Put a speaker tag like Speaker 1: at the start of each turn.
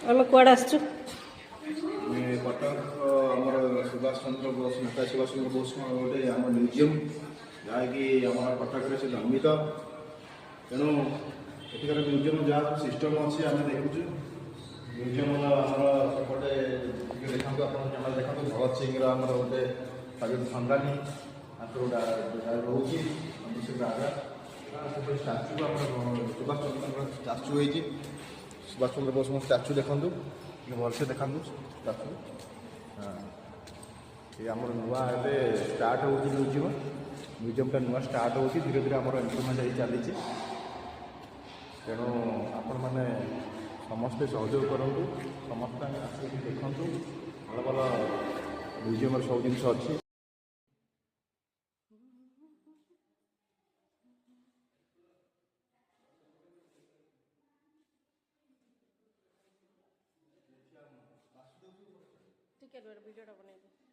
Speaker 1: ଆମେ କୁଆଡ଼େ ଆସିଛୁ?
Speaker 2: କଟକ ଆମର ସୁଭାଷ ଚନ୍ଦ୍ର ବୋଷ ନେତାଜୀ ସୁଭାଷ ଚନ୍ଦ୍ର ବୋଷ ଗୋଟେ ଆମ ମ୍ୟୁଜିୟମ୍ ଯାହାକି ଆମର କଟକରେ ସେ ନିର୍ମିତ। ତେଣୁ ଏଠିକାର ମ୍ୟୁଜିୟମ୍ ଯାହା ସିଷ୍ଟମ୍ ଅଛି ଆମେ ଦେଖୁଛୁ। ମ୍ୟୁଜିୟମ୍ର ଆମର ସେପଟେ ଟିକେ ଦେଖାନ୍ତୁ, ଆପଣ କ୍ୟାମେରା ଦେଖାନ୍ତୁ। ଭଗତ ସିଂର ଆମର ଗୋଟେ ସ୍ୱାଧୀନତା ସଂଗ୍ରାମୀ ତାଙ୍କର ଗୋଟେ ରହୁଛି ଚନ୍ଦ୍ରଶେଖର ଆଜାଦ। ସେପଟେ ଷ୍ଟାଚୁ ଆମର ସୁଭାଷ ଚନ୍ଦ୍ରଙ୍କ ଷ୍ଟାଚୁ ହେଇଛି। ସୁଭାଷ ଚନ୍ଦ୍ର ବୋଷଙ୍କ ଷ୍ଟାଚୁ ଦେଖନ୍ତୁ, ଟିକେ ଭଲସେ ଦେଖାନ୍ତୁ ଷ୍ଟାଚୁ। ଏ ଆମର ନୂଆ ଏବେ ଷ୍ଟାର୍ଟ ହେଉଛି ମ୍ୟୁଜିୟମ୍ଟା ନୂଆ ଷ୍ଟାର୍ଟ ହେଉଛି। ଧୀରେ ଧୀରେ ଆମର ଇମ୍ପ୍ରୁଭମେଣ୍ଟ ହେଇ ଚାଲିଛି। ତେଣୁ ଆପଣମାନେ ସମସ୍ତେ ସହଯୋଗ କରନ୍ତୁ, ସମସ୍ତେ ଆସିକି ଦେଖନ୍ତୁ। ଭଲ ଭଲ ମ୍ୟୁଜିୟମ୍ର ସବୁ ଜିନିଷ ଅଛି।
Speaker 1: ଟିକେ ଭିଡ଼ିଓଟା ବନେଇବି।